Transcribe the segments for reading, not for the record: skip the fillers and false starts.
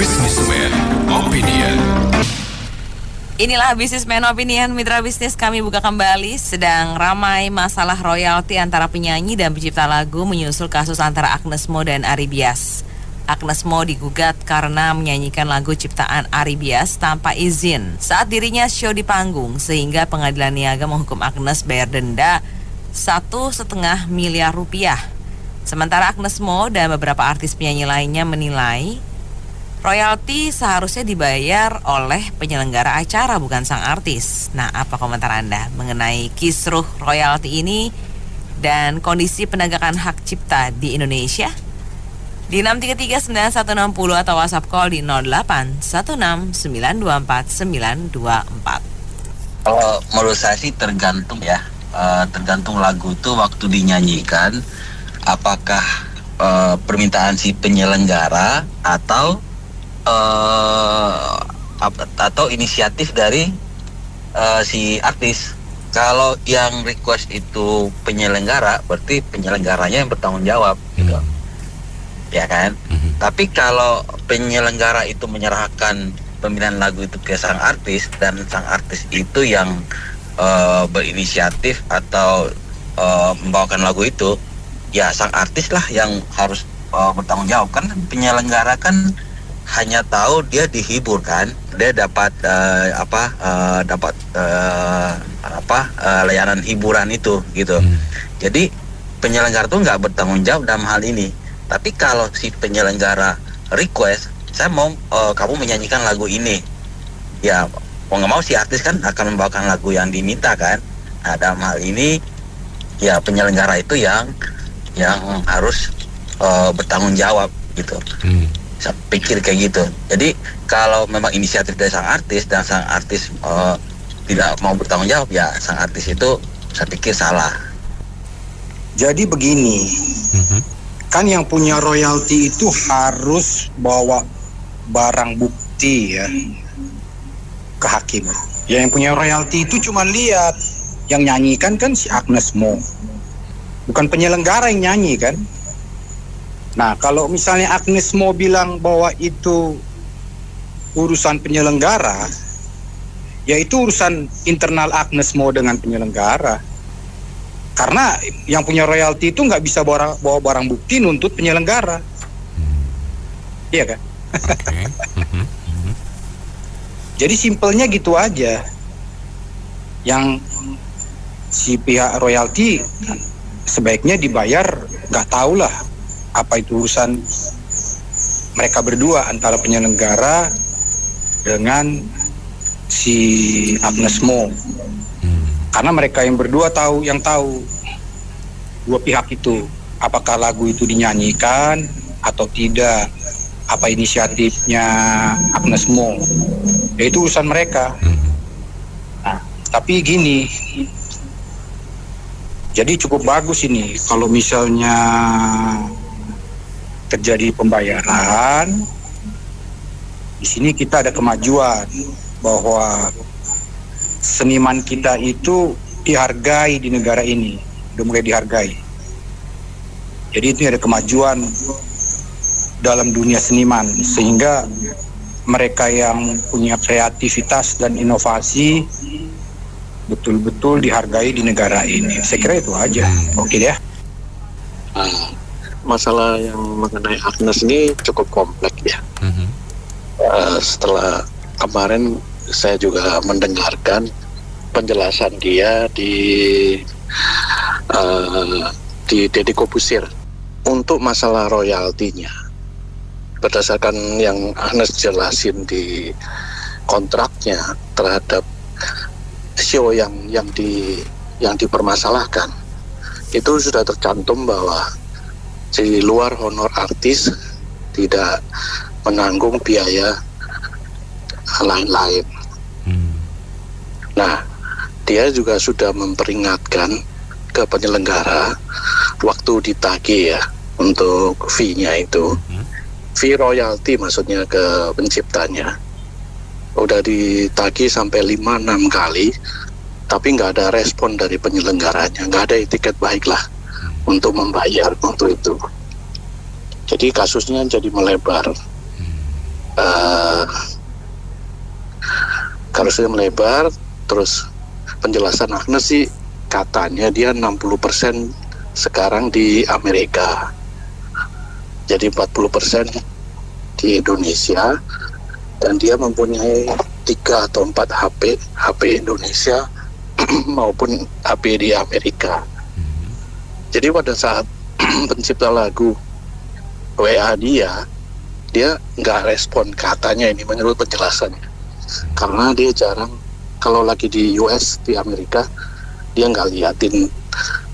Businessman Opinion. Inilah Businessman Opinion, mitra bisnis kami buka kembali. Sedang ramai masalah royalti antara penyanyi dan pencipta lagu menyusul kasus antara Agnes Mo dan Ari Bias. Agnes Mo digugat karena menyanyikan lagu ciptaan Ari Bias tanpa izin saat dirinya show di panggung, sehingga pengadilan niaga menghukum Agnes bayar denda 1,5 miliar rupiah. Sementara Agnes Mo dan beberapa artis penyanyi lainnya menilai royalti seharusnya dibayar oleh penyelenggara acara, bukan sang artis. Nah, apa komentar Anda mengenai kisruh royalti ini dan kondisi penegakan hak cipta di Indonesia? Di 6339160 atau WhatsApp call di 0816924924. Kalau menurut saya sih tergantung ya, tergantung lagu itu waktu dinyanyikan, apakah permintaan si penyelenggara atau inisiatif dari si artis. Kalau yang request itu penyelenggara, berarti penyelenggaranya yang bertanggung jawab, gitu. Ya kan? Tapi kalau penyelenggara itu menyerahkan pemilihan lagu itu ke sang artis dan sang artis itu yang berinisiatif atau membawakan lagu itu, ya sang artis lah yang harus bertanggung jawab. Kan penyelenggara kan hanya tahu dia dihibur kan, dia dapat layanan hiburan itu gitu. Jadi penyelenggara tuh nggak bertanggung jawab dalam hal ini. Tapi kalau si penyelenggara request, saya mau kamu menyanyikan lagu ini, ya mau nggak mau si artis kan akan membawakan lagu yang diminta kan. Nah, dalam hal ini ya penyelenggara itu yang harus bertanggung jawab gitu. Saya pikir kayak gitu. Jadi kalau memang inisiatif dari sang artis dan sang artis tidak mau bertanggung jawab, ya sang artis itu saya pikir salah. Jadi begini, kan yang punya royalti itu harus bawa barang bukti ya ke hakim. Ya, yang punya royalti itu cuma lihat, yang nyanyikan kan si Agnes Mo, bukan penyelenggara yang nyanyi kan. Nah, kalau misalnya Agnes Mo bilang bahwa itu urusan penyelenggara, ya itu urusan internal Agnes Mo dengan penyelenggara. Karena yang punya royalti itu nggak bisa bawa barang bukti nuntut penyelenggara. Iya kan? Okay. Jadi simpelnya gitu aja. Yang si pihak royalti sebaiknya dibayar, nggak tahu lah apa itu urusan mereka berdua antara penyelenggara dengan si Agnes Mo. Karena mereka yang berdua tahu dua pihak itu, apakah lagu itu dinyanyikan atau tidak, apa inisiatifnya Agnes Mo, ya itu urusan mereka. Nah, tapi gini, jadi cukup bagus ini kalau misalnya terjadi pembayaran. Di sini kita ada kemajuan bahwa seniman kita itu dihargai di negara ini, udah mulai dihargai. Jadi itu ada kemajuan dalam dunia seniman, sehingga mereka yang punya kreativitas dan inovasi betul-betul dihargai di negara ini. Saya kira itu aja. Oke ya. Masalah yang mengenai Agnes ini cukup kompleks ya. Setelah kemarin saya juga mendengarkan penjelasan dia di Deddy Corbuzier untuk masalah royaltinya. Berdasarkan yang Agnes jelasin di kontraknya terhadap show yang dipermasalahkan, itu sudah tercantum bahwa di luar honor artis tidak menanggung biaya lain-lain. Nah, dia juga sudah memperingatkan ke penyelenggara waktu ditagih ya untuk fee-nya itu, fee royalty maksudnya ke penciptanya, udah ditagih sampai 5-6 kali, tapi nggak ada respon dari penyelenggaranya, nggak ada etiket baik lah untuk membayar untuk itu. Jadi kasusnya jadi melebar. kasusnya melebar. Terus penjelasan Agnes sih katanya dia 60% sekarang di Amerika, jadi 40% di Indonesia, dan dia mempunyai 3 atau 4 HP Indonesia maupun HP di Amerika. Jadi pada saat pencipta lagu WA dia nggak respon katanya, ini menurut penjelasannya, karena dia jarang, kalau lagi di US, di Amerika, dia nggak liatin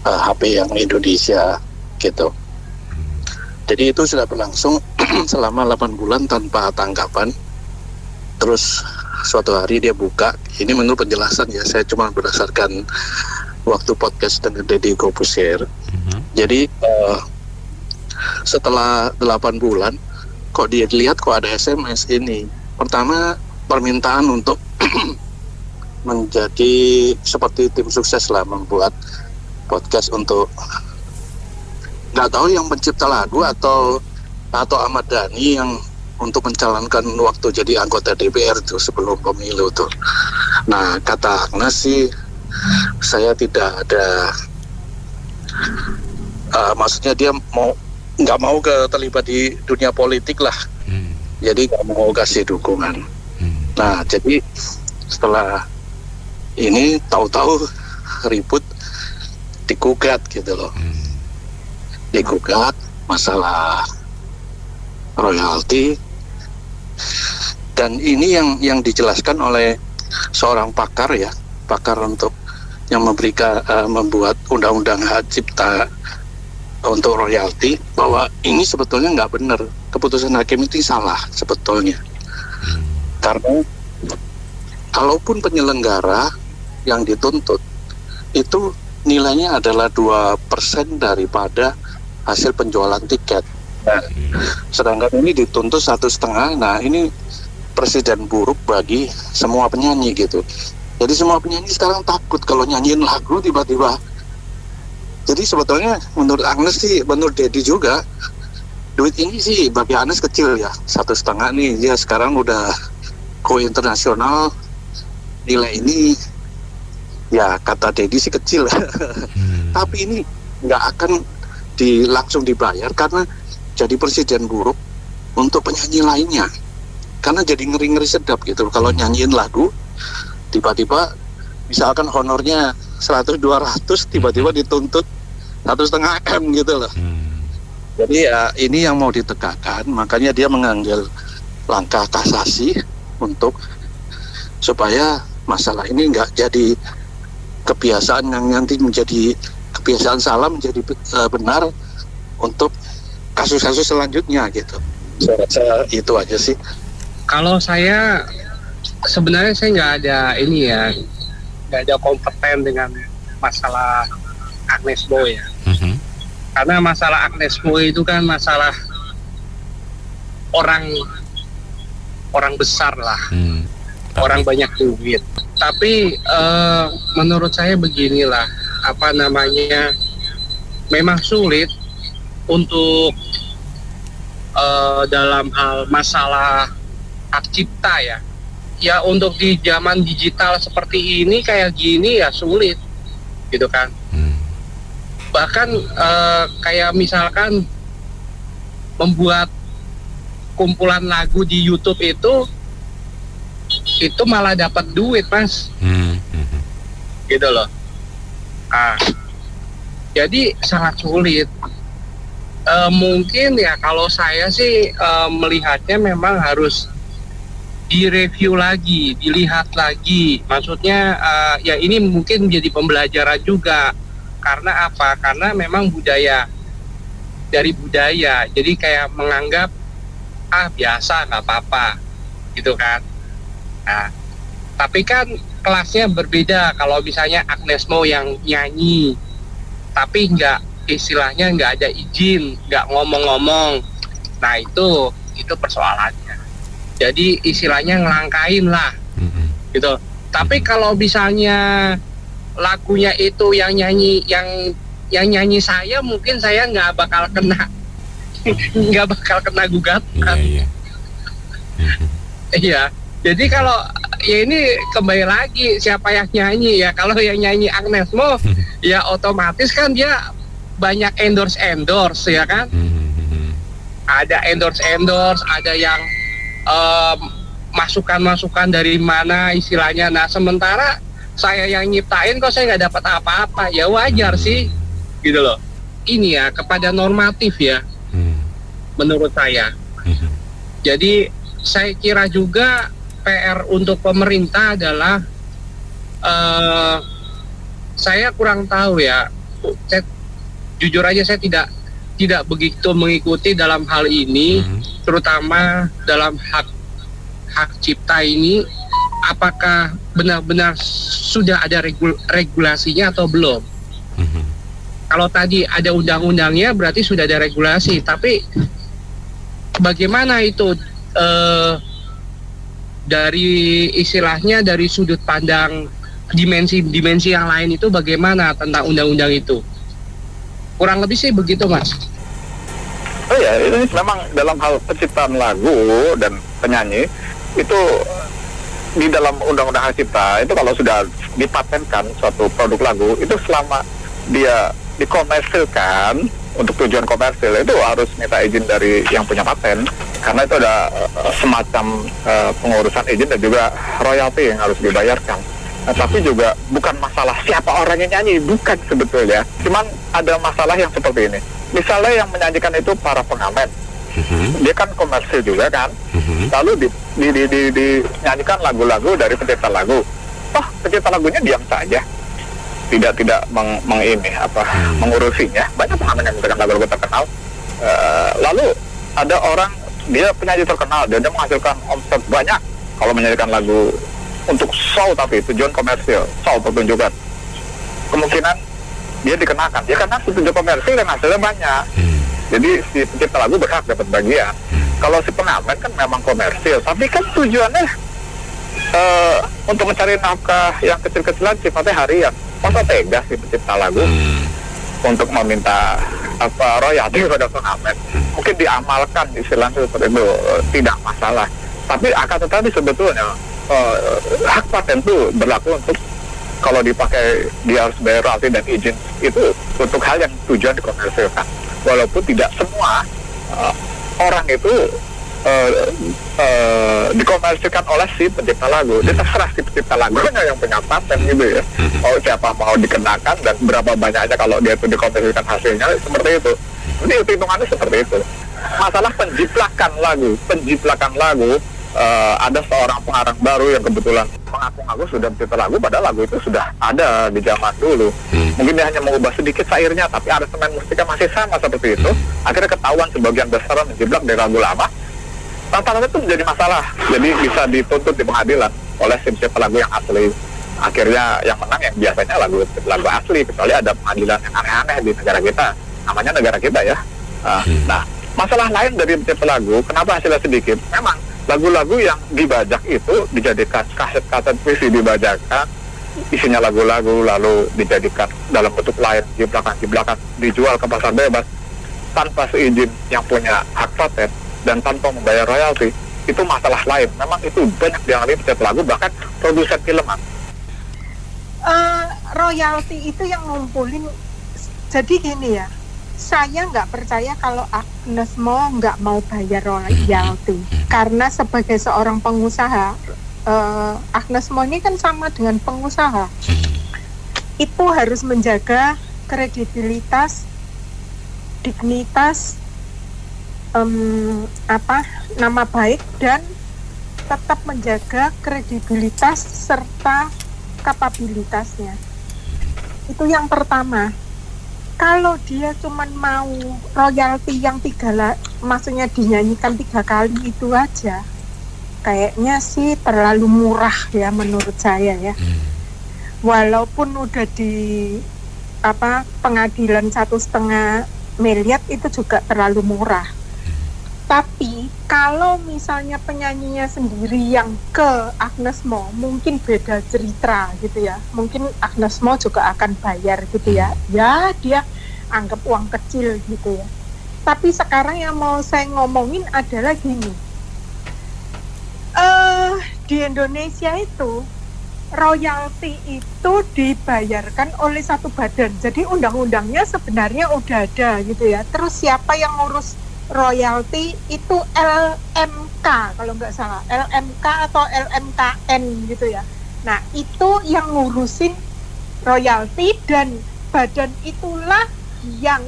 HP yang Indonesia gitu. Jadi itu sudah berlangsung selama 8 bulan tanpa tanggapan. Terus suatu hari dia buka, ini menurut penjelasan ya, saya cuma berdasarkan waktu podcast dengan Deddy Corbuzier. Jadi setelah 8 bulan kok dia lihat kok ada SMS ini. Pertama, permintaan untuk menjadi seperti tim sukses lah, membuat podcast untuk, nggak tahu yang pencipta lagu atau Ahmad Dhani yang untuk mencalonkan waktu jadi anggota DPR itu sebelum pemilu tuh. Nah, kata Agnes sih, saya tidak ada maksudnya dia nggak mau terlibat di dunia politik lah, jadi nggak mau kasih dukungan. Nah, jadi setelah ini tahu-tahu ribut, digugat gitu loh, digugat masalah royalti, dan ini yang dijelaskan oleh seorang pakar ya, pakar untuk yang memberikan membuat undang-undang hak cipta untuk royalti, bahwa ini sebetulnya nggak benar, keputusan hakim itu salah sebetulnya. Karena kalaupun penyelenggara yang dituntut itu nilainya adalah 2% daripada hasil penjualan tiket. Nah, sedangkan ini dituntut 1,5. Nah, ini presiden buruk bagi semua penyanyi gitu. Jadi semua penyanyi sekarang takut kalau nyanyiin lagu tiba-tiba. Jadi sebetulnya menurut Agnes sih, menurut Deddy juga, duit ini sih bagi Agnes kecil ya, 1,5 nih. Dia sekarang udah go internasional, nilai ini ya kata Deddy sih kecil. Tapi ini nggak akan langsung dibayar karena jadi presiden buruk untuk penyanyi lainnya. Karena jadi ngeri-ngeri sedap gitu kalau nyanyiin lagu, tiba-tiba misalkan honornya 100-200, tiba-tiba dituntut 1,5 M gitu loh. Jadi ya ini yang mau ditegakkan, makanya dia mengambil langkah kasasi untuk supaya masalah ini nggak jadi kebiasaan yang nanti menjadi kebiasaan salah menjadi benar untuk kasus-kasus selanjutnya gitu. Saya rasa itu aja sih. Kalau saya sebenarnya saya nggak ada ini ya, nggak ada kompeten dengan masalah Agnes Mo ya. Karena masalah Agnes Mo itu kan masalah orang besar lah, orang banyak duit. Tapi menurut saya beginilah, apa namanya, memang sulit untuk dalam hal masalah hak cipta ya. Ya untuk di zaman digital seperti ini kayak gini ya sulit gitu kan. Bahkan kayak misalkan membuat kumpulan lagu di YouTube itu malah dapat duit mas, gitu loh. Jadi sangat sulit. Mungkin ya kalau saya sih melihatnya memang harus direview lagi, dilihat lagi. Maksudnya ya ini mungkin jadi pembelajaran juga. Karena apa? Karena memang dari budaya. Jadi kayak menganggap biasa, nggak apa-apa, gitu kan. Nah, tapi kan kelasnya berbeda. Kalau misalnya Agnes Mo yang nyanyi, tapi istilahnya nggak ada izin, nggak ngomong-ngomong. Nah itu persoalannya. Jadi istilahnya ngelangkain lah, gitu. Tapi kalau misalnya lagunya itu yang nyanyi saya, mungkin saya nggak bakal kena gugatan. Iya. Iya. Jadi kalau ya ini kembali lagi siapa yang nyanyi ya. Kalau yang nyanyi Agnes Mo ya otomatis kan dia banyak endorse ya kan. Ada endorse, ada yang masukan dari mana istilahnya. Nah sementara saya yang nyiptain kok saya nggak dapat apa-apa, ya wajar sih gitu loh. Ini ya kepada normatif ya menurut saya. Jadi saya kira juga PR untuk pemerintah adalah saya kurang tahu ya. Jujur aja saya tidak begitu mengikuti dalam hal ini, terutama dalam hak cipta ini. Apakah benar-benar sudah ada regulasinya atau belum? Kalau tadi ada undang-undangnya berarti sudah ada regulasi, tapi bagaimana itu dari istilahnya dari sudut pandang dimensi yang lain itu bagaimana tentang undang-undang itu? Kurang lebih sih begitu, Mas. Oh ya, ini memang dalam hal penciptaan lagu dan penyanyi itu di dalam undang-undang hak cipta itu kalau sudah dipatenkan suatu produk lagu itu selama dia dikomersilkan untuk tujuan komersil itu harus minta izin dari yang punya paten, karena itu ada semacam pengurusan izin dan juga royalti yang harus dibayarkan. Nah, tapi juga bukan masalah siapa orang yang nyanyi, bukan sebetulnya. Cuman ada masalah yang seperti ini. Misalnya yang menyanyikan itu para pengamen, dia kan komersil juga kan. Lalu dinyanyikan lagu-lagu dari pencipta lagu. Pencipta lagunya diam saja, tidak mengurusinya. Banyak pengamen yang menyanyikan lagu-lagu terkenal. Lalu ada orang, dia penyanyi terkenal, dia menghasilkan omset banyak kalau menyanyikan lagu untuk show, tapi tujuan komersil, show pertunjukan. Kemungkinan dia dikenakan, ya karena tujuan komersil dan hasilnya banyak. Jadi si pencipta lagu berhak dapat bagian. Kalau si pengamen kan memang komersil, tapi kan tujuannya untuk mencari nafkah yang kecil-kecilan sifatnya harian. Masa tega si pencipta lagu untuk meminta royalti kepada pengamen? Mungkin diamalkan istilahnya seperti itu, tidak masalah. Tapi akan tetapi sebetulnya hak paten itu berlaku untuk kalau dipakai dia harus bayar royalti dan izin itu untuk hal yang tujuan dikomersilkan. Walaupun tidak semua orang itu dikomersilkan oleh si pencipta lagu. Dia terserah si pencipta lagunya yang punya paten gitu ya. Siapa mau dikenakan dan berapa banyaknya kalau dia itu dikomersilkan hasilnya seperti itu. Jadi hitungannya seperti itu. Masalah penjiplakan lagu, ada seorang pengarang baru yang kebetulan mengaku-ngaku sudah mencipta lagu, padahal lagu itu sudah ada di zaman dulu. Mungkin dia hanya mengubah sedikit syairnya, tapi aransemen musiknya masih sama seperti itu. Akhirnya ketahuan sebagian besar menjiplak dari lagu lama. Rata-rata itu menjadi masalah, jadi bisa dituntut di pengadilan oleh si pencipta lagu yang asli. Akhirnya yang menang yang biasanya lagu asli, kecuali ada pengadilan yang aneh-aneh di negara kita, namanya negara kita ya. Nah, masalah lain dari pencipta lagu, kenapa hasilnya sedikit? Memang lagu-lagu yang dibajak itu dijadikan kaset-kaset puisi, dibajakan isinya lagu-lagu lalu dijadikan dalam bentuk lain, jiplakan dijual ke pasar bebas tanpa seizin yang punya hak paten dan tanpa membayar royalti. Itu masalah lain. Memang itu banyak dialami pencipta lagu, bahkan produsen filman. Royalti itu yang ngumpulin. Jadi gini ya, saya nggak percaya kalau Agnes Mo nggak mau bayar royalti, karena sebagai seorang pengusaha, Agnes Mo ini kan sama dengan pengusaha, itu harus menjaga kredibilitas, dignitas, nama baik, dan tetap menjaga kredibilitas serta kapabilitasnya. Itu yang pertama. Kalau dia cuman mau royalti yang maksudnya dinyanyikan 3 kali itu aja, kayaknya sih terlalu murah ya menurut saya ya. Walaupun udah di pengadilan 1,5 miliar itu juga terlalu murah. Tapi kalau misalnya penyanyinya sendiri yang ke Agnes Mo, mungkin beda cerita gitu ya. Mungkin Agnes Mo juga akan bayar gitu ya. Ya dia anggap uang kecil gitu ya. Tapi sekarang yang mau saya ngomongin adalah gini. di Indonesia itu royalti itu dibayarkan oleh satu badan. Jadi undang-undangnya sebenarnya udah ada gitu ya. Terus siapa yang ngurus royalti itu LMK kalau nggak salah, LMK atau LMKN gitu ya. Nah itu yang ngurusin royalti dan badan itulah yang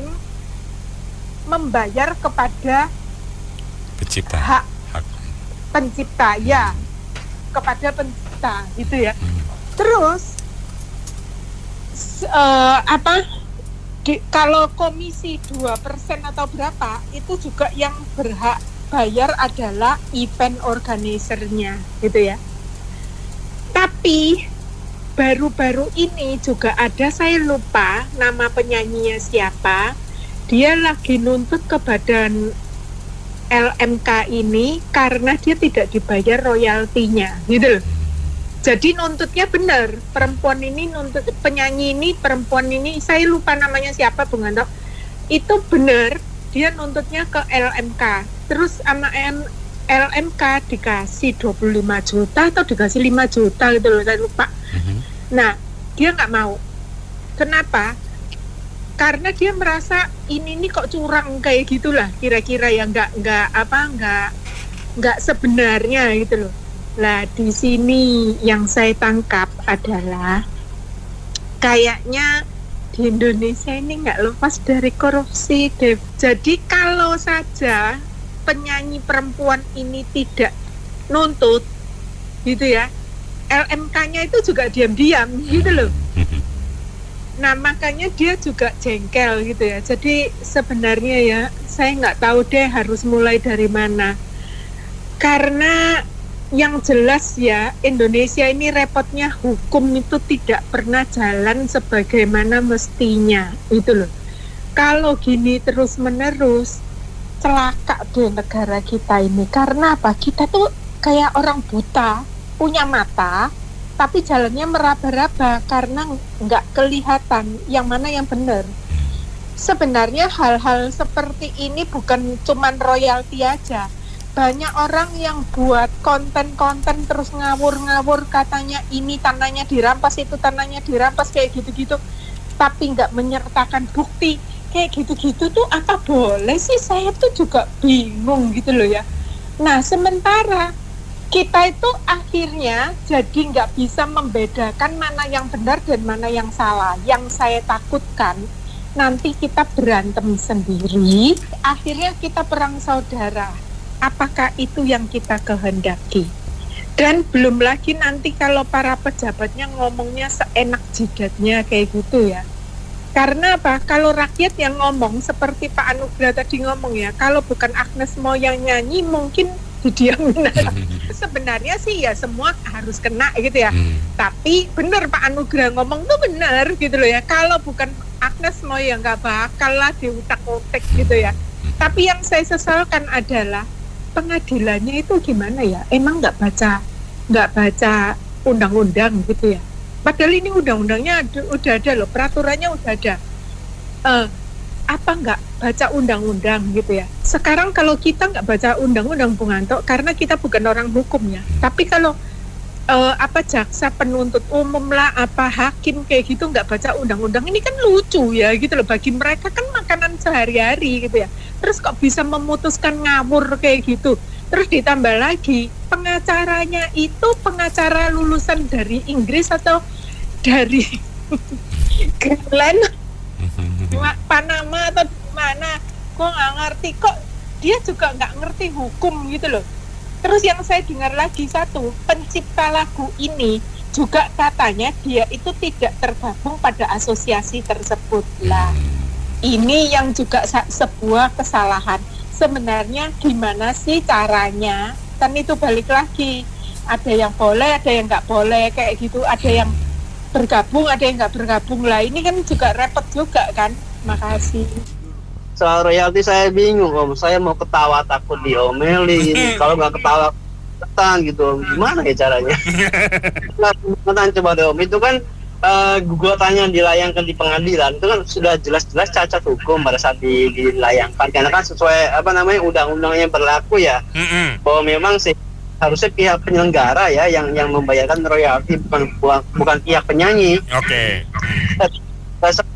membayar kepada Pencipta. hak pencipta ya, kepada pencipta gitu ya. Terus kalau komisi 2% atau berapa itu juga yang berhak bayar adalah event organizer-nya gitu ya. Tapi baru-baru ini juga ada, saya lupa nama penyanyinya siapa, dia lagi nuntut ke badan LMK ini karena dia tidak dibayar royaltinya gitu loh. Jadi nuntutnya benar, perempuan ini nuntut, penyanyi ini, perempuan ini, saya lupa namanya siapa Bung Anto, itu benar dia nuntutnya ke LMK. Terus sama LMK dikasih 25 juta atau dikasih 5 juta gitu loh, saya lupa. Nah dia nggak mau. Kenapa? Karena dia merasa ini kok curang kayak gitulah, kira-kira ya, nggak sebenarnya gitu loh. Lah di sini yang saya tangkap adalah kayaknya di Indonesia ini nggak lepas dari korupsi, Dev. Jadi kalau saja penyanyi perempuan ini tidak nuntut gitu ya, LMK-nya itu juga diam-diam gitu loh. Nah makanya dia juga jengkel gitu ya. Jadi sebenarnya ya saya nggak tahu deh harus mulai dari mana. Karena yang jelas ya Indonesia ini repotnya hukum itu tidak pernah jalan sebagaimana mestinya itu loh. Kalau gini terus menerus celaka deh negara kita ini. Karena apa? Kita tuh kayak orang buta, punya mata tapi jalannya meraba-raba karena nggak kelihatan yang mana yang benar. Sebenarnya hal-hal seperti ini bukan cuman royalti aja. Banyak orang yang buat konten-konten terus ngawur-ngawur katanya ini tanahnya dirampas, itu tanahnya dirampas kayak gitu-gitu, tapi nggak menyertakan bukti kayak gitu-gitu tuh apa boleh sih? Saya tuh juga bingung gitu loh ya. Nah sementara kita itu akhirnya jadi nggak bisa membedakan mana yang benar dan mana yang salah. Yang saya takutkan nanti kita berantem sendiri, akhirnya kita perang saudara. Apakah itu yang kita kehendaki? Dan belum lagi nanti kalau para pejabatnya ngomongnya seenak jidatnya kayak gitu ya. Karena apa? Kalau rakyat yang ngomong seperti Pak Anugrah tadi ngomong ya, kalau bukan Agnes Mo yang nyanyi mungkin didiamin. Sebenarnya sih ya semua harus kena gitu ya. Tapi benar Pak Anugrah ngomong tuh benar gitu loh ya. Kalau bukan Agnes Mo ya nggak bakal lah diutak-utik gitu ya. Tapi yang saya sesalkan adalah pengadilannya itu gimana ya? Emang nggak baca undang-undang gitu ya. Padahal ini undang-undangnya udah ada loh, peraturannya udah ada. Apa nggak baca undang-undang gitu ya? Sekarang kalau kita nggak baca undang-undang Bung Anto, karena kita bukan orang hukum ya. Tapi kalau jaksa penuntut umum lah, apa hakim kayak gitu nggak baca undang-undang, ini kan lucu ya gitu loh. Bagi mereka kan makanan sehari-hari gitu ya. Terus kok bisa memutuskan ngawur kayak gitu. Terus ditambah lagi pengacaranya itu pengacara lulusan dari Inggris atau dari Greenland, Panama atau mana? Gue nggak ngerti, kok dia juga nggak ngerti hukum gitu loh. Terus yang saya dengar lagi satu, pencipta lagu ini juga katanya dia itu tidak tergabung pada asosiasi tersebut lah. Ini yang juga sebuah kesalahan. Sebenarnya gimana sih caranya? Kan itu balik lagi, ada yang boleh, ada yang nggak boleh kayak gitu, ada yang bergabung, ada yang nggak bergabung lah. Ini kan juga repot juga kan. Makasih. Soal royalti saya bingung, Om. Saya mau ketawa takut diomelin. Kalau nggak ketawa ketan gitu, gimana ya caranya? Coba deh, Om. Itu kan gugatannya dilayangkan di pengadilan itu kan sudah jelas-jelas cacat hukum pada saat dilayangkan, karena kan sesuai undang-undang yang berlaku ya, bahwa memang harusnya pihak penyelenggara ya yang membayarkan royalti, bukan pihak penyanyi. Oke.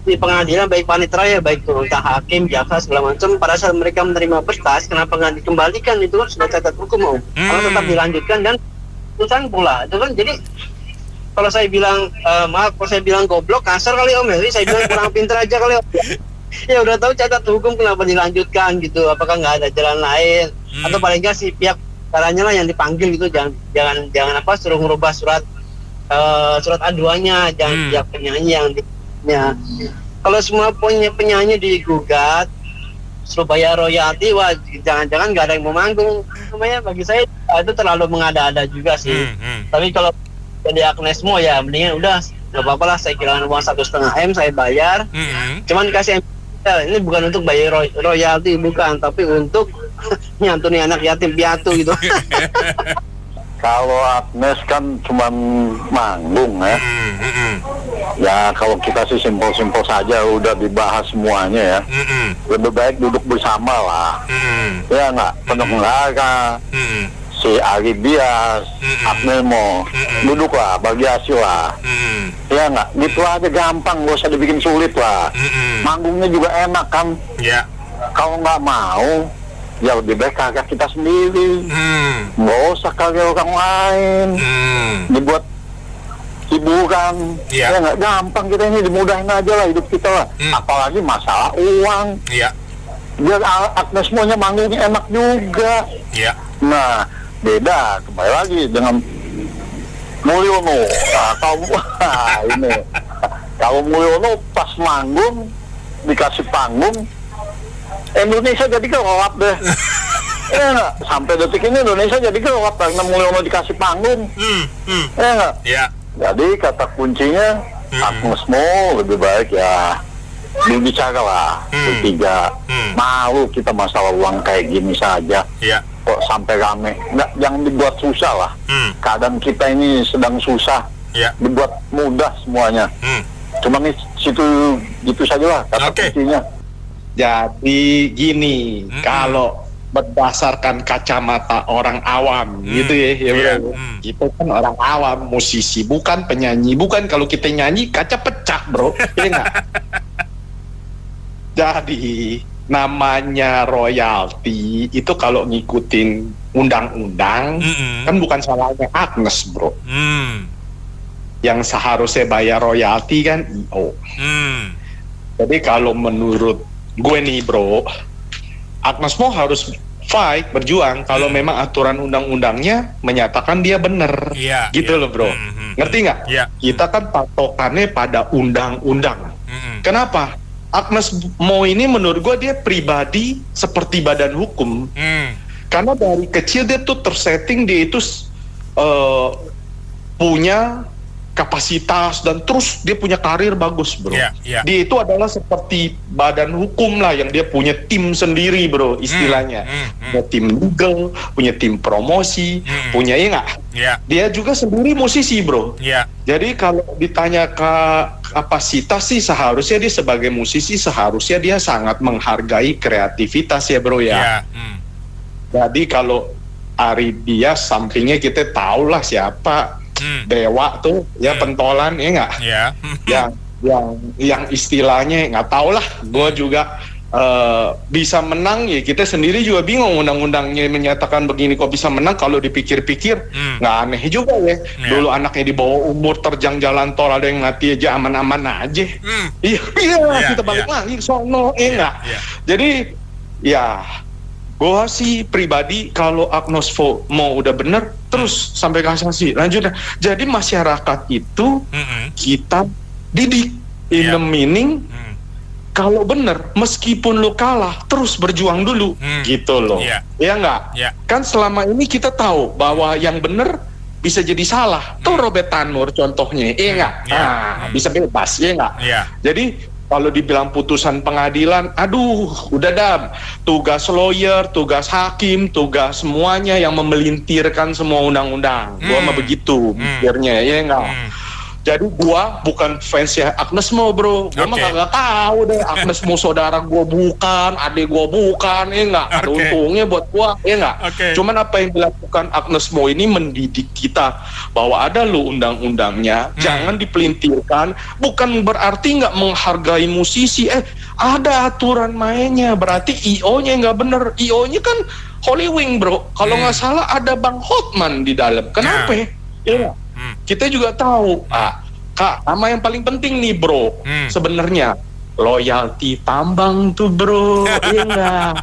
Di pengadilan baik panitera ya, baik itu entah hakim, jaksa segala macam, pada saat mereka menerima berkas, kenapa nggak dikembalikan? Itu kan sudah cacat hukum, kalau tetap dilanjutkan dan putusan pula itu kan. Jadi kalau saya bilang maaf, kalau saya bilang goblok kasar kali Om, jadi saya bilang kurang pintar aja kali Om. Ya udah tahu cacat hukum kenapa dilanjutkan gitu? Apakah nggak ada jalan lain? Atau paling nggak si pihak caranya lah yang dipanggil gitu, jangan suruh merubah surat aduannya, jangan pihak penyanyi yang kalau semua penyanyi digugat suruh bayar royalti, wah jangan-jangan nggak ada yang mau manggung. Namanya bagi saya itu terlalu mengada-ada juga sih. Tapi kalau jadi Agnes Mo ya mendingan udah nggak apa-apa lah, saya kehilangan uang 1,5 M saya bayar. Cuman dikasih ini bukan untuk bayar royalti, bukan, tapi untuk nyantuni anak yatim piatu gitu. Kalau Agnes kan cuma manggung ya. Ya kalau kita sih simpel-simpel saja, udah dibahas semuanya ya. Lebih baik duduk bersama lah. Ya nggak, penyelenggara, si Ari Bias, Agnes Mo, duduk lah, bagi hasil lah. Ya nggak, gitu aja gampang, gak usah dibikin sulit lah. Manggungnya juga enak kan. Kalau nggak mau, ya lebih baik karya kita sendiri, nggak usah karya orang lain, dibuat hiburan. Ya nggak, gampang kita ini, dimudahin aja lah hidup kita lah. Apalagi masalah uang, biar Agnes Mo-nya manggungnya enak juga. Nah beda kembali lagi dengan Mulyono. Kalau Mulyono pas manggung dikasih panggung, Indonesia jadi gelap deh. Ya nggak? Sampai detik ini Indonesia jadi gelap karena Mulyono dikasih panggung. Ya nggak? Jadi kata kuncinya Agnes Mo lebih baik ya dibicara lah bertiga. Malu kita masalah uang kayak gini saja. Kok sampai rame? Nggak, jangan dibuat susah lah. Keadaan kita ini sedang susah. Dibuat mudah semuanya. Cuma nih situ gitu saja lah kata kuncinya. Jadi gini, kalau berdasarkan kacamata orang awam gitu ya bro. Kita kan orang awam, musisi bukan penyanyi, bukan. Kalau kita nyanyi kaca pecah bro, iya nggak? Jadi namanya royalti itu kalau ngikutin undang-undang kan bukan salahnya Agnes bro. Yang seharusnya bayar royalti kan IO. Jadi kalau menurut gue nih bro, Agnes Mo harus fight, berjuang kalau memang aturan undang-undangnya menyatakan dia benar, gitu loh bro. Ngerti nggak? Kita kan patokannya pada undang-undang. Kenapa? Agnes Mo ini menurut gue dia pribadi seperti badan hukum. Karena dari kecil dia tuh tersetting dia itu punya kapasitas dan terus dia punya karir bagus bro. Dia itu adalah seperti badan hukum lah yang dia punya tim sendiri bro istilahnya. Punya tim legal, punya tim promosi, punya nggak? Dia juga sendiri musisi bro. Jadi kalau ditanya ke kapasitas sih seharusnya dia sebagai musisi seharusnya dia sangat menghargai kreativitas ya bro ya. Jadi kalau Ari Bias sampingnya kita tahu lah siapa. Dewa tuh ya pentolan ya nggak, yang istilahnya nggak tahu lah. Gue juga bisa menang ya, kita sendiri juga bingung undang-undangnya menyatakan begini kok bisa menang. Kalau dipikir-pikir nggak aneh juga ya. Dulu anaknya di bawah umur terjang jalan tol ada yang mati aja aman-aman aja. Kita balik lagi sono nggak. Jadi ya gua sih pribadi kalau Agnes Mo udah bener terus sampai kasasi lanjut. Jadi masyarakat itu kita didik in the meaning kalau bener meskipun lu kalah terus berjuang dulu gitu loh. Ya enggak? Kan selama ini kita tahu bahwa yang bener bisa jadi salah. Tuh Robert Tanur contohnya, enggak? Bisa bebas, ya enggak? Jadi kalau dibilang putusan pengadilan, aduh, udah dam. Tugas lawyer, tugas hakim, tugas semuanya yang memelintirkan semua undang-undang. Gua mah begitu mikirnya, ya enggak? Jadi gua bukan fans ya Agnes Mo, bro. Gua mah kagak tahu deh Agnes Mo saudara gua bukan, adik gua bukan, nggak. Ada untungnya buat gua, nggak. Cuman apa yang dilakukan Agnes Mo ini mendidik kita bahwa ada lo undang-undangnya, jangan dipelintirkan. Bukan berarti nggak menghargai musisi. Ada aturan mainnya. Berarti IO-nya nggak bener. IO-nya kan Holy Wing, bro. Kalau nggak salah ada Bang Hotman di dalam. Kenapa? Iya. Kita juga tahu, Kak, sama yang paling penting nih, bro, sebenarnya loyalty tambang tuh, bro, iya nggak?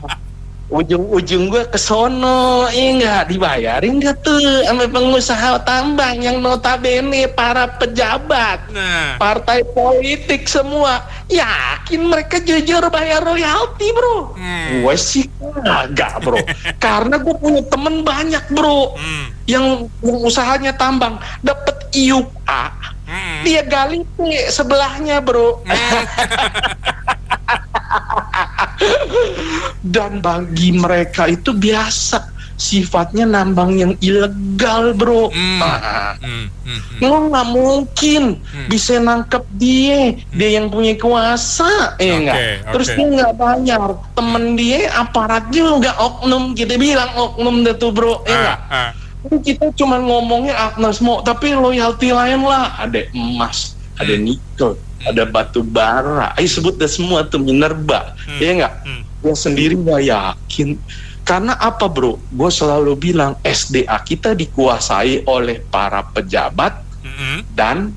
Ujung-ujung gue kesono, iya nggak? Dibayarin dia tuh sama pengusaha tambang yang notabene para pejabat, partai politik semua. Yakin mereka jujur bayar royalti, bro? Gue sih kagak, bro. Karena gue punya temen banyak, bro, yang usahanya tambang, dapet IUA, dia gali sebelahnya, bro. Dan bagi mereka itu biasa, sifatnya nambang yang ilegal, bro. Lo nggak mungkin bisa nangkep dia yang punya kuasa, enggak. Terus dia nggak bayar, temen dia aparat juga, oknum, kita bilang oknum deh tuh, bro, enggak. Kita cuma ngomongnya Agnes Mo, tapi loyalty lain lah, ada emas, ada nikel, ada batu bara, sebut dah semua tuh, minerba, ya enggak. Gue sendiri nggak yakin. Karena apa, bro? Gue selalu bilang SDA kita dikuasai oleh para pejabat dan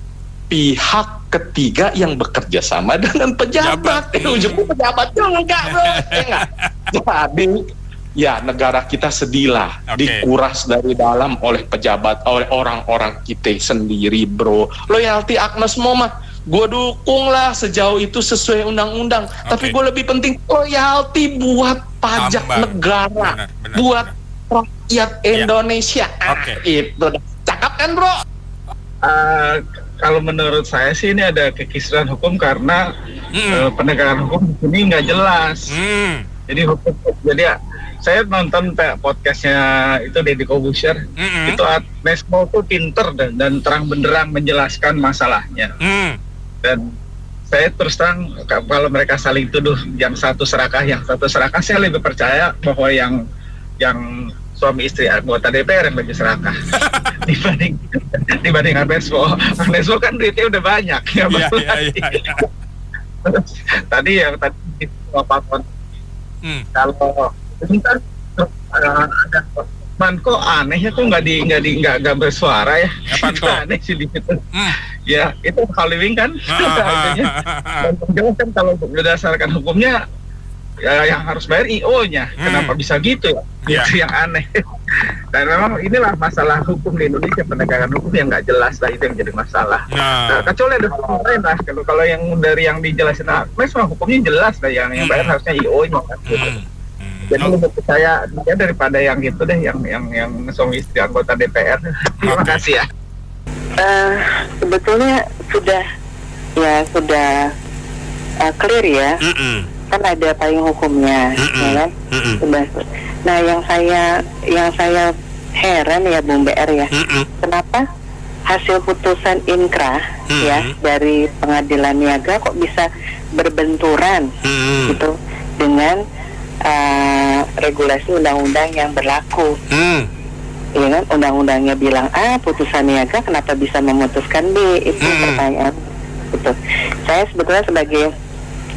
pihak ketiga yang bekerja sama dengan pejabat. Ujungnya pejabat juga enggak, bro. Enggak. Jadi ya negara kita sedihlah dikuras dari dalam oleh pejabat, oleh orang-orang kita sendiri, bro. Loyalty Agnes Mo mah gue dukung lah sejauh itu sesuai undang-undang. Tapi gue lebih penting loyalty buat pajak negara, buat rakyat Indonesia. Itu cakep kan, bro? Kalau menurut saya sih ini ada kekisruhan hukum karena penegakan hukum di sini nggak jelas. Jadi saya nonton podcastnya itu Deddy Corbuzier, itu Agnes Mo tuh pinter dan terang benderang menjelaskan masalahnya. Dan saya terus terang kalau mereka saling tuduh yang satu serakah, saya lebih percaya bahwa yang suami istri anggota DPR yang lebih serakah dibanding Agnes Mo. Agnes Mo kan duitnya udah banyak ya. Tadi Pak kalau ini kan ada kok anehnya kok nggak bersuara ya. Itu aneh sih di situ. Ya itu Holy Wing kan. Dan kan kalau berdasarkan hukumnya ya, yang harus bayar IO-nya. Kenapa bisa gitu ya? Itu yang aneh. Dan memang inilah masalah hukum di Indonesia, penegakan hukum yang nggak jelas lah, itu yang jadi masalah. Kecuali ada hukum lain lah. Kalau yang dari yang dijelasin, memang hukumnya jelas lah, yang bayar harusnya IO-nya kan. Gitu. Jadi lebih percaya dia daripada yang gitu deh, yang suami istri anggota DPR. Terima kasih ya. Sebetulnya sudah clear ya. Kan ada payung hukumnya, ya kan? Nah, yang saya heran ya, Bung BR ya, kenapa hasil putusan inkrah ya dari pengadilan niaga kok bisa berbenturan gitu dengan regulasi undang-undang yang berlaku. Ya kan, undang-undangnya bilang A, putusan niaga kenapa bisa memutuskan B? Itu pertanyaan. Gitu. Saya sebetulnya sebagai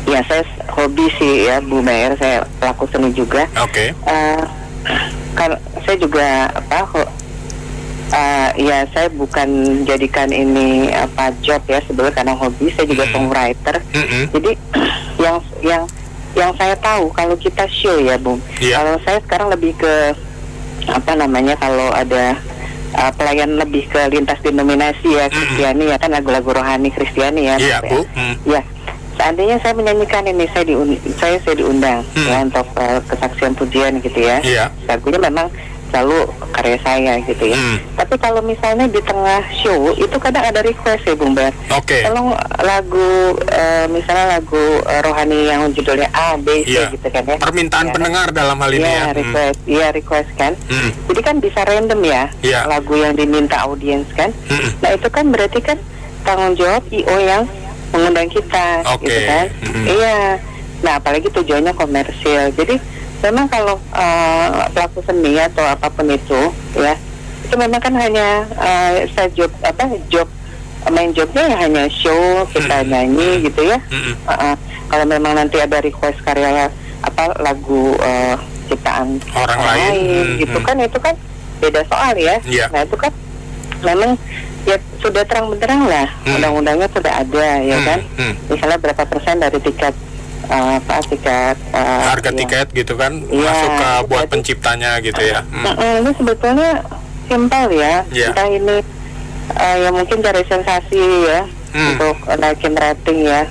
saya hobi sih ya, Bu Mayer, saya pelaku seni juga. Kan saya juga saya bukan jadikan ini job ya, sebetulnya karena hobi. Saya juga songwriter. Jadi yang saya tahu kalau kita show ya, Bung. Kalau saya sekarang lebih ke kalau ada pelayan lebih ke lintas denominasi ya, Kristiani ya kan, lagu-lagu rohani Kristiani ya. Bu. Ya. Seandainya saya menyanyikan ini, saya diundang ya untuk kesaksian pujian gitu ya. Lagunya memang selalu karya saya gitu ya. Tapi kalau misalnya di tengah show itu kadang ada request ya, Bung Ber. Tolong lagu misalnya lagu rohani yang judulnya A, B, C gitu kan ya. Permintaan pendengar dalam hal ini ya. Request kan. Jadi kan bisa random ya lagu yang diminta audiens kan. Nah itu kan berarti kan tanggung jawab IO yang mengundang kita, gitu kan? Iya. Nah, apalagi tujuannya komersil. Jadi memang kalau pelaku seni atau apapun itu, ya, itu memang kan hanya main jobnya ya hanya show, kita nyanyi gitu ya. Kalau memang nanti ada request karya lagu ciptaan orang lain gitu kan, itu kan beda soal ya. Nah itu kan memang ya sudah terang benderang lah, undang-undangnya sudah ada ya kan. Misalnya berapa persen dari tiket harga tiket gitu kan, masuk ke buat penciptanya gitu ya. Ini sebetulnya simpel ya. Entah ini ya mungkin cari sensasi ya untuk naikin rating ya.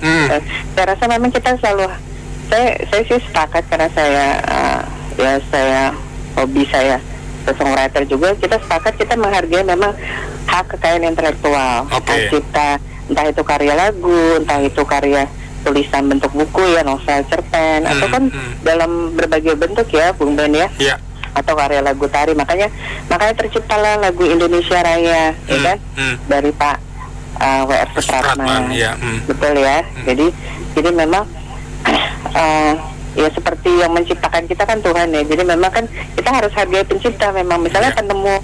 Saya rasa memang kita selalu, saya sih sepakat karena saya hobi saya songwriter juga, kita sepakat kita menghargai memang hak kekayaan intelektual, hak cipta, entah itu karya lagu, entah itu karya tulisan bentuk buku ya, novel, cerpen, atau kan dalam berbagai bentuk ya, Bung Ben ya. Atau karya lagu tari, makanya terciptalah lagu Indonesia Raya, ya kan, dari Pak W.R. Supratman, betul ya. Jadi memang ya seperti yang menciptakan kita kan Tuhan ya. Jadi memang kan kita harus hargai pencipta. Memang misalnya penemu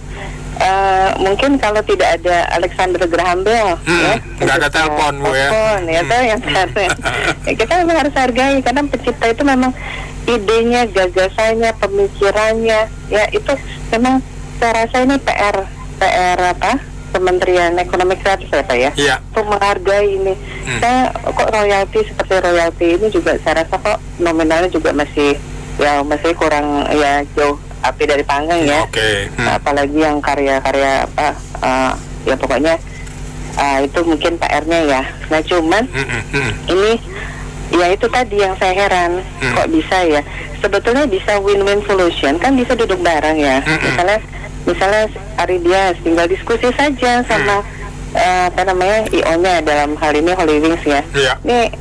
mungkin kalau tidak ada Alexander Graham Bell, ya, nggak ada telepon ya. Kita memang harus hargai karena pencipta itu memang idenya, gagasannya, pemikirannya, ya itu memang saya rasa ini PR Kementerian Ekonomi Kreatif ya Pak ya, untuk menghargai ini. Saya kok seperti royalti ini juga saya rasa kok nominalnya juga masih kurang ya, jauh api dari panggang ya. Apalagi yang karya-karya ya pokoknya itu mungkin PR-nya ya. Nah cuman ini ya itu tadi yang saya heran, kok bisa ya, sebetulnya bisa win-win solution kan, bisa duduk bareng ya. Misalnya Ari Dias tinggal diskusi saja sama IO-nya, dalam hal ini Holy Wings ya. Ini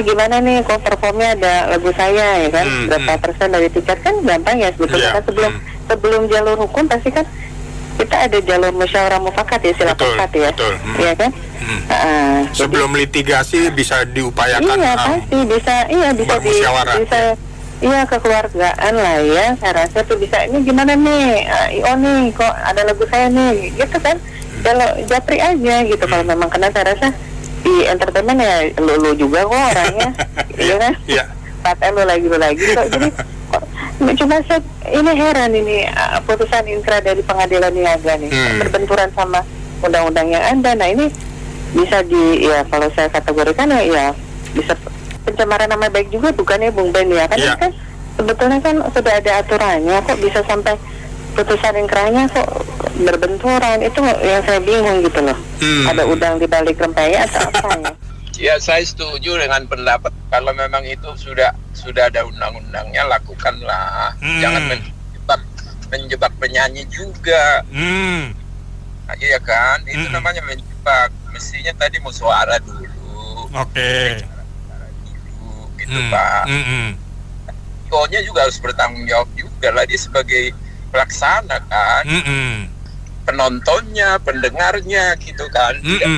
gimana nih kok performnya ada lagu saya ya kan, berapa persen dari tiket, kan gampang ya sebetulnya kan. Sebelum jalur hukum pasti kan kita ada jalur musyawarah mufakat ya, sila pekat ya. Iya kan? Sebelum litigasi bisa diupayakan. Iya pasti bisa kekeluargaan lah ya. Saya rasa tuh bisa, ini gimana nih IO nih kok ada lagu saya nih gitu kan. Kalau japri aja gitu kalau memang, karena saya rasa di entertainment ya lu juga kok orangnya. Iya kan? Pat lu lagi kok. Jadi cuma saya ini heran ini putusan inkrah dari pengadilan niaga nih berbenturan sama undang-undang yang ada. Nah ini bisa kalau saya kategorikan ya bisa pencemaran nama baik juga bukan ya Bung Ben ya kan? Kan sebetulnya kan sudah ada aturannya, kok bisa sampai putusan inkrahnya kok berbenturan, itu yang saya bingung gitu loh. Ada udang di balik rempeyek atau apa ya? Ya saya setuju dengan pendapat, kalau memang itu sudah ada undang-undangnya, lakukanlah. Jangan menjebak penyanyi juga. Iya kan, itu namanya menjebak. Mestinya tadi musyawarah dulu. Gitu Pak. IO-nya juga harus bertanggung jawab juga lah, dia sebagai pelaksana kan. Penontonnya, pendengarnya gitu kan. Tidak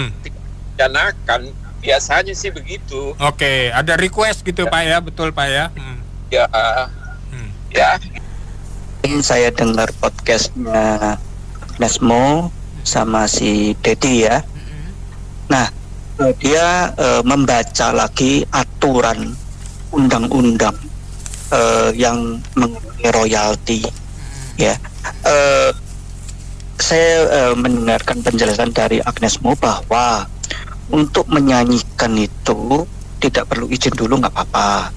dicanakan. Biasanya sih begitu. Ada request gitu Pak ya, betul Pak ya. Saya dengar podcastnya Nesmo sama si Dedi ya. Nah, dia membaca lagi aturan undang-undang yang mengenai royalti ya. Saya mendengarkan penjelasan dari Agnes Mo bahwa untuk menyanyikan itu tidak perlu izin dulu, nggak apa-apa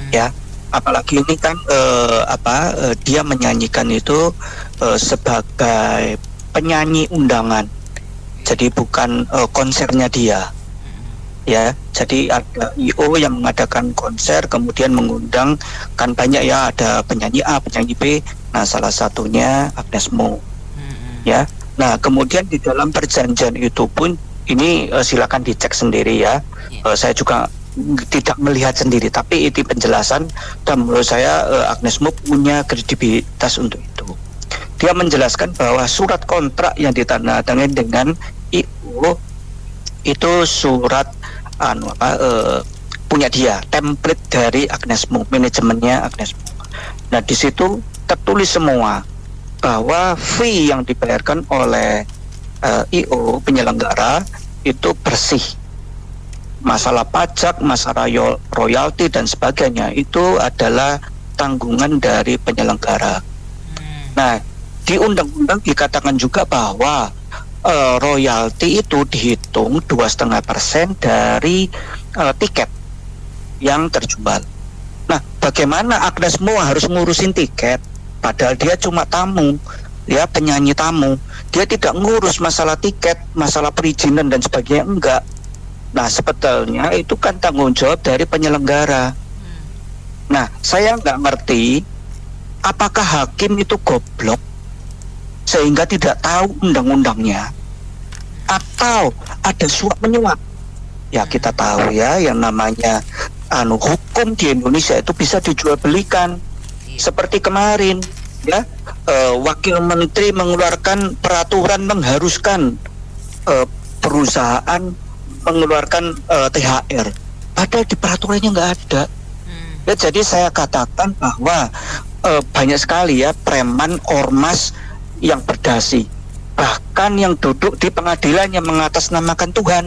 ya. Apalagi ini kan dia menyanyikan itu sebagai penyanyi undangan, jadi bukan konsernya dia ya. Jadi ada IO yang mengadakan konser kemudian mengundang, kan banyak ya, ada penyanyi A, penyanyi B. Nah salah satunya Agnes Mo ya. Nah kemudian di dalam perjanjian itu pun ini silakan dicek sendiri ya. Saya juga tidak melihat sendiri, tapi itu penjelasan, dan menurut saya Agnes Mo punya kredibilitas untuk itu. Dia menjelaskan bahwa surat kontrak yang ditandatangani dengan IO itu surat punya dia, template dari Agnes Mo, manajemennya Agnes Mo. Nah, di situ tertulis semua bahwa fee yang dibayarkan oleh IO penyelenggara itu bersih. Masalah pajak, masalah royalti dan sebagainya itu adalah tanggungan dari penyelenggara. Nah, di undang-undang dikatakan juga bahwa royalti itu dihitung 2,5% dari tiket yang terjual. Nah, bagaimana Agnes Mo harus ngurusin tiket padahal dia cuma tamu, ya, penyanyi tamu. Dia tidak ngurus masalah tiket, masalah perizinan dan sebagainya, enggak. Nah, sebetulnya itu kan tanggung jawab dari penyelenggara. Nah, saya nggak ngerti apakah hakim itu goblok sehingga tidak tahu undang-undangnya, atau ada suap menyuap. Ya, kita tahu ya yang namanya hukum di Indonesia itu bisa dijual belikan. Seperti kemarin ya, Wakil Menteri mengeluarkan peraturan mengharuskan perusahaan mengeluarkan THR, padahal di peraturannya nggak ada. Ya, jadi saya katakan bahwa banyak sekali ya preman ormas yang berdasi, bahkan yang duduk di pengadilan yang mengatasnamakan Tuhan.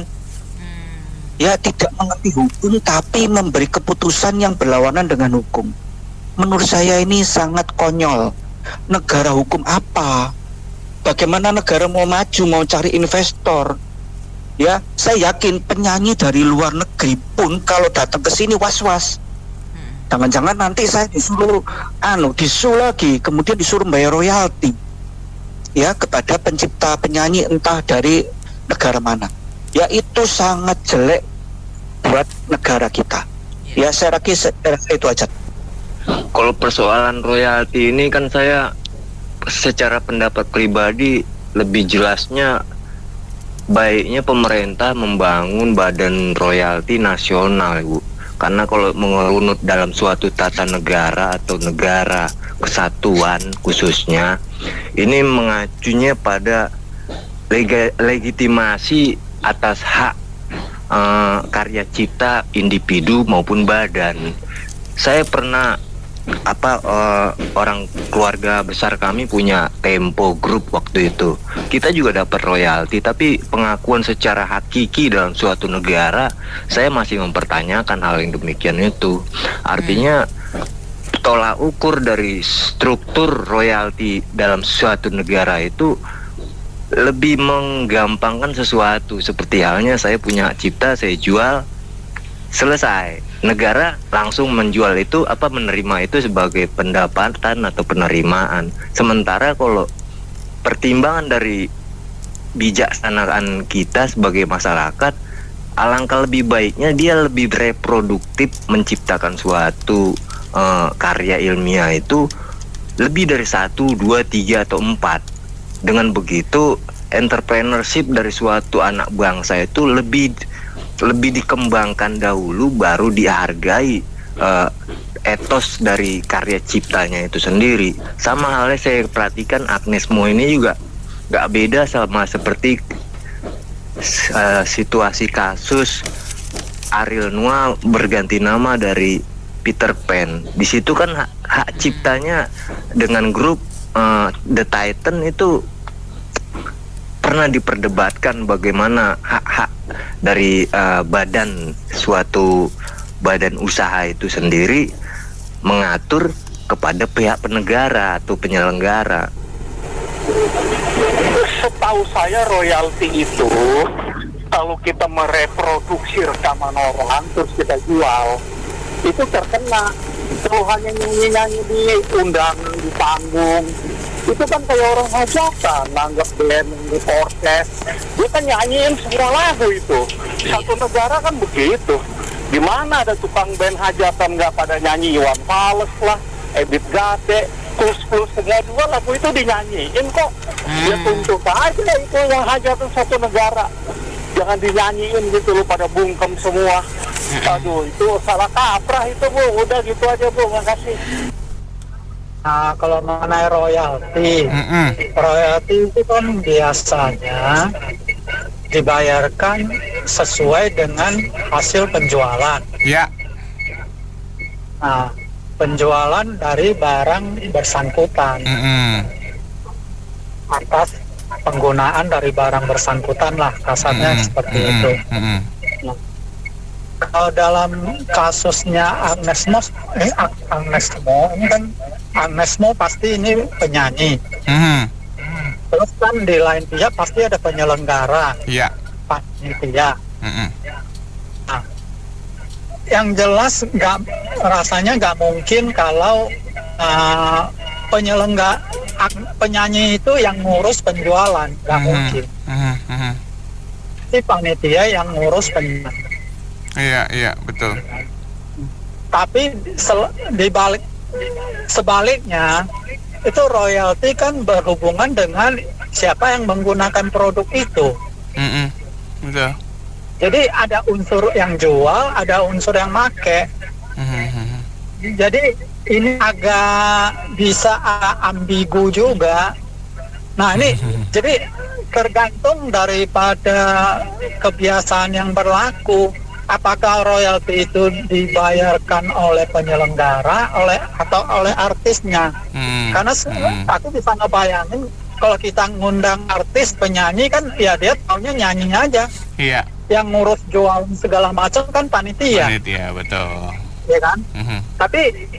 Ya, tidak mengerti hukum tapi memberi keputusan yang berlawanan dengan hukum. Menurut saya ini sangat konyol. Negara hukum apa? Bagaimana negara mau maju, mau cari investor? Ya, saya yakin penyanyi dari luar negeri pun kalau datang ke sini was-was. Jangan-jangan nanti saya disuruh lagi, kemudian disuruh bayar royalti ya kepada pencipta penyanyi entah dari negara mana. Ya, itu sangat jelek buat negara kita. Ya, saya rasa itu aja. Kalau persoalan royalti ini kan saya secara pendapat pribadi lebih jelasnya baiknya pemerintah membangun badan royalti nasional, Bu. Karena kalau mengerunut dalam suatu tata negara atau negara kesatuan khususnya, ini mengacunya pada legitimasi atas hak karya cipta individu maupun badan. Saya pernah orang keluarga besar kami punya Tempo Group waktu itu. Kita juga dapat royalti, tapi pengakuan secara hakiki dalam suatu negara saya masih mempertanyakan hal yang demikian itu. Artinya tolak ukur dari struktur royalti dalam suatu negara itu lebih menggampangkan sesuatu. Seperti halnya saya punya hak cipta, saya jual, selesai. Negara langsung menjual itu menerima itu sebagai pendapatan atau penerimaan. Sementara kalau pertimbangan dari bijaksanaan kita sebagai masyarakat, alangkah lebih baiknya dia lebih reproduktif menciptakan suatu karya ilmiah itu lebih dari 1, 2, 3 atau 4. Dengan begitu entrepreneurship dari suatu anak bangsa itu lebih dikembangkan dahulu, baru dihargai etos dari karya ciptanya itu sendiri. Sama halnya saya perhatikan Agnes Mo ini juga gak beda sama seperti situasi kasus Ariel Noah berganti nama dari Peter Pan. Di situ kan hak ciptanya dengan grup The Titan itu pernah diperdebatkan bagaimana hak-hak dari suatu badan usaha itu sendiri mengatur kepada pihak penegara atau penyelenggara. Setahu saya royalti itu kalau kita mereproduksi rekaman orang terus kita jual itu terkena. Kalau hanya nyanyi-nyanyi di undangan, di panggung, itu kan kayak orang hajatan, nanggap band, di orkes, dia kan nyanyiin semua lagu itu. Satu negara kan begitu. Gimana ada tukang band hajatan nggak pada nyanyi Iwan Fals lah, Ebit Gate, Kus-Kus, semua juga lagu itu dinyanyiin kok. Dia tuntut aja itu yang hajatan satu negara. Jangan dinyanyiin gitu loh, pada bungkem semua. Aduh, itu salah kaprah itu, Bu. Udah gitu aja, Bu. Makasih. Nah, kalau mengenai royalti, royalti itu kan biasanya dibayarkan sesuai dengan hasil penjualan. Ya. Nah, penjualan dari barang bersangkutan atas penggunaan dari barang bersangkutan lah, kasarnya seperti itu. Nah, kalau dalam kasusnya Agnes Mo ini kan Agnes Mo pasti ini penyanyi. Terus kan di lain pihak pasti ada penyelenggara, panitia. Nah, yang jelas rasanya nggak mungkin kalau penyanyi itu yang ngurus penjualan, nggak mungkin. Si panitia yang ngurus penjualan. Iya, betul. Tapi sebaliknya itu royalti kan berhubungan dengan siapa yang menggunakan produk itu. Betul. Jadi ada unsur yang jual, ada unsur yang make. Jadi ini agak bisa ambigu juga. Nah ini jadi tergantung daripada kebiasaan yang berlaku. Apakah royalti itu dibayarkan oleh penyelenggara, atau oleh artisnya? Karena aku bisa ngebayangin kalau kita ngundang artis penyanyi kan, ya dia taunya nyanyinya aja. Iya. Yang ngurus jual segala macam kan panitia. Panitia, betul. Ya kan? Tapi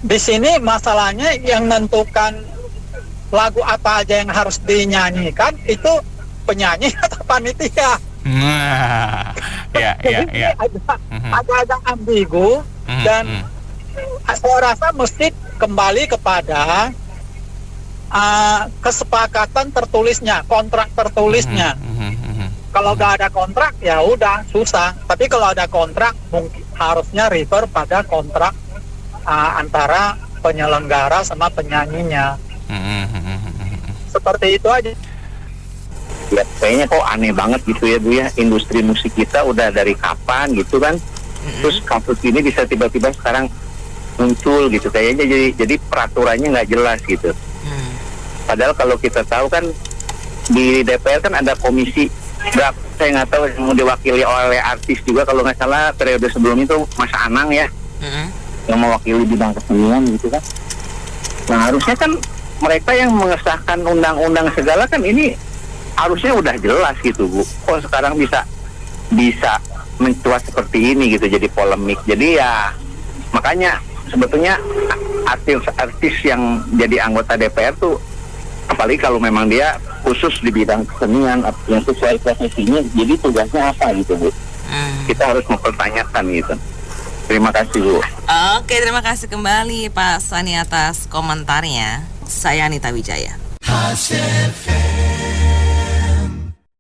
di sini masalahnya yang menentukan lagu apa aja yang harus dinyanyikan itu penyanyi atau panitia. Agak ambigu dan saya rasa mesti kembali kepada kesepakatan tertulisnya, kontrak tertulisnya. Kalau nggak ada kontrak ya udah susah. Tapi kalau ada kontrak mungkin harusnya refer pada kontrak antara penyelenggara sama penyanyinya. Seperti itu aja. Ya, kayaknya kok aneh banget gitu ya Bu ya, industri musik kita udah dari kapan gitu kan, terus kasus ini bisa tiba-tiba sekarang muncul gitu, kayaknya jadi peraturannya nggak jelas gitu. Padahal kalau kita tahu kan di DPR kan ada komisi berapa, saya nggak tahu, yang mau diwakili oleh artis juga kalau nggak salah, periode sebelum itu Mas Anang ya, yang mewakili bidang kesenian gitu kan. Nah harusnya kan mereka yang mengesahkan undang-undang segala kan ini harusnya udah jelas gitu Bu. Kok sekarang bisa mencuat seperti ini gitu, jadi polemik. Jadi ya makanya sebetulnya artis yang jadi anggota DPR tuh, apalagi kalau memang dia khusus di bidang kesenian yang sesuai profesinya, jadi tugasnya apa gitu Bu. Kita harus mempertanyakan gitu. Terima kasih Bu. Oke, terima kasih kembali Pak Sani atas komentarnya. Saya Anita Wijaya.